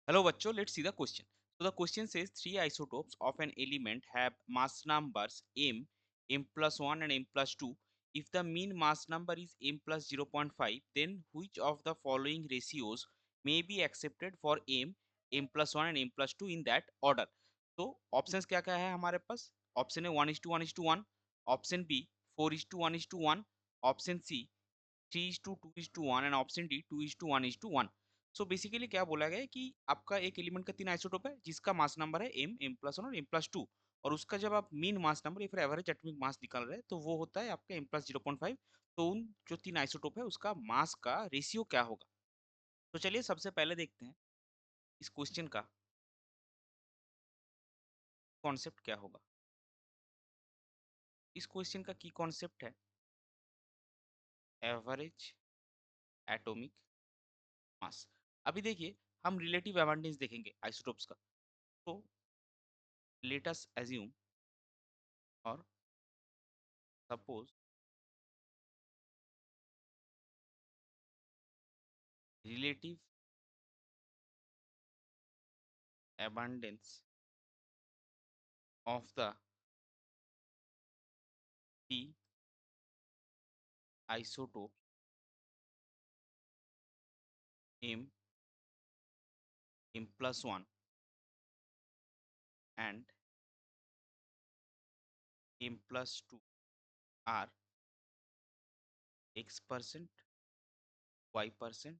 Hello, bachcho. Let's see the question. So the question says three isotopes of an element have mass numbers m plus 1 and m plus 2. If the mean mass number is m plus 0.5, then which of the following ratios may be accepted for m plus 1 and m plus 2 in that order? तो options क्या क्या है हमारे पास? Option A 1:1:1, option B 4:1:1, option C 3:2:1 and option D 2:1:1. So basically क्या बोला गया है कि आपका एक एलिमेंट का तीन आइसोटोप है जिसका मास नंबर है एम प्लस वन और एम प्लस टू, और उसका जब आप मीन मास नंबर या फिर एवरेज एटॉमिक मास निकाल रहे हैं तो वो होता है आपका एम प्लस 0.5. तो उन जो तीन आइसोटोप है उसका मास का रेशियो क्या होगा? तो चलिए सबसे पहले देखते हैं इस क्वेश्चन का कॉन्सेप्ट क्या होगा. इस क्वेश्चन का की कॉन्सेप्ट है एवरेज एटॉमिक मास. अभी देखिए, हम रिलेटिव एबंडेंस देखेंगे आइसोटोप्स का. तो लेट अस एज्यूम और suppose relative abundance of the p isotope m plus 1 and m plus 2 are x%, y%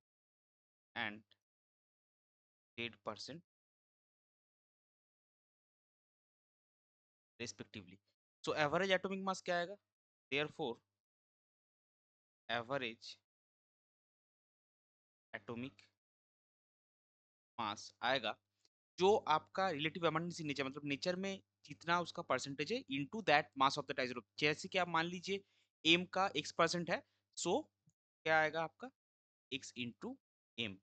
and z% respectively. So average atomic mass क्या आएगा? Therefore average atomic mass आएगा जो आपका relative abundance in nature, मतलब nature में जितना उसका percentage है into that mass of the isotope. जैसे कि आप मान लीजिए एम का x% है, सो क्या आएगा आपका x into M.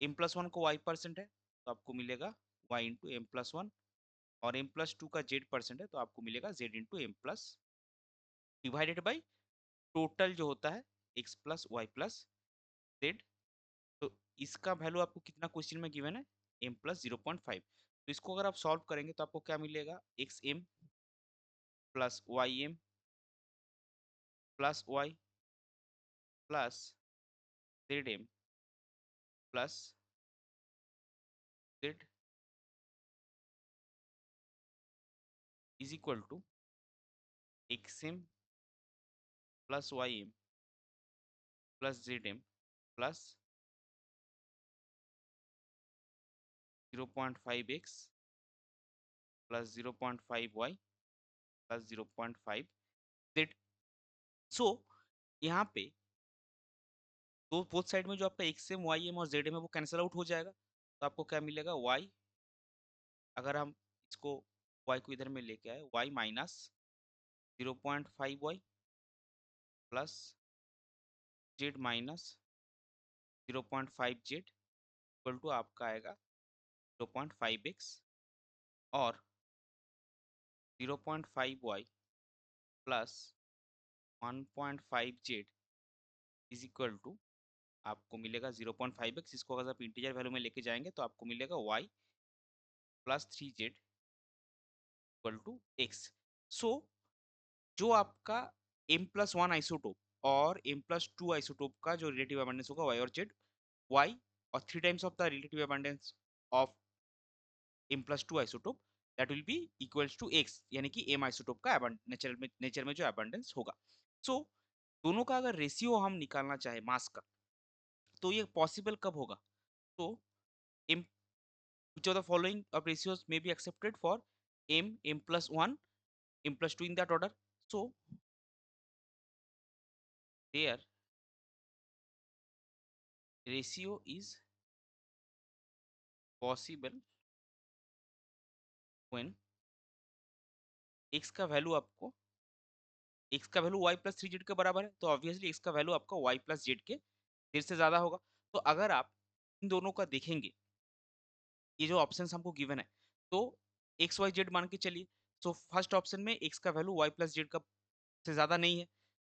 M plus one को y% है तो आपको मिलेगा y into M plus one, और एम प्लस टू का z% है तो आपको मिलेगा z into M plus divided by total जो होता है x plus Y plus Z. तो इसका वैल्यू आपको कितना क्वेश्चन में गिवन है? M plus 0.5. तो इसको अगर आप सॉल्व करेंगे तो आपको क्या मिलेगा? X M plus Y M plus Y plus Z M plus Z is equal to X M plus Y M plus Z M plus 0.5x plus 0.5y plus 0.5z. So यहाँ पे तो both side में जो आपका X M Y M और Z M है वो cancel out हो जाएगा. तो आपको क्या मिलेगा? y, अगर हम इसको y को इधर में लेके आए, y minus 0.5y plus Z minus 0.5z equal to आपका आएगा 0.5x, और 0.5y plus 1.5z is equal to आपको मिलेगा 0.5x. इसको अगर आप इंटीजर वैल्यू में लेके जाएंगे तो आपको मिलेगा y plus 3z equal to x. So जो आपका m प्लस वन आइसोटोप और m प्लस टू आइसोटोप का जो रिलेटिव अबंडेंस होगा y और z, y और three times of the relative abundance of m plus two isotope, that will be equals to x, यानी कि m आइसोटोप का nature में जो अबंडेंस होगा. सो दोनों का अगर रेशियो हम निकालना चाहे मास का, तो ये पॉसिबल कब होगा? तो m, which of the following of ratios may be accepted for m plus 1, m plus 2 in that order? So their ratio is possible when x का वैल्यू आपको x का value y plus three Z के बराबर है, तो obviously x का value आपका y plus Z के फिर से ज्यादा होगा. तो अगर आप इन दोनों का देखेंगे, ये जो ऑप्शंस हमको गिवन है, तो एक्स वाई जेड मान के चलिए. सो फर्स्ट ऑप्शन में x का वैल्यू y प्लस जेड का से ज्यादा नहीं है.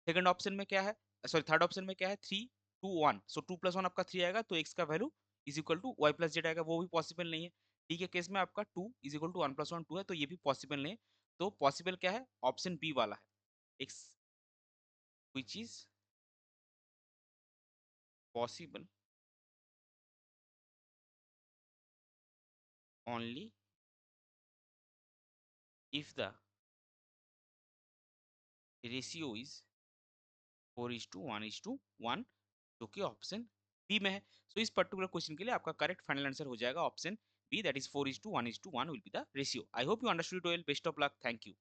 सेकंड ऑप्शन में क्या है, सॉरी थर्ड ऑप्शन में क्या है? 3 2 1. सो 2 प्लस 1 आपका 3 आएगा, तो x का value is equal to Y plus Z आएगा, वो भी पॉसिबल नहीं है। डी के केस में आपका 2 इज इक्वल टू 1 प्लस 1 2 है, तो ये भी पॉसिबल नहीं है। तो पॉसिबल क्या है, ऑप्शन बी वाला है, x, which is possible only if the ratio is 4:1:1, जो कि ऑप्शन बी में है। सो इस पर्टिकुलर क्वेश्चन के लिए आपका करेक्ट फाइनल आंसर हो जाएगा option B, that is 4:1:1 will be the ratio. I hope you understood well, best of luck, thank you.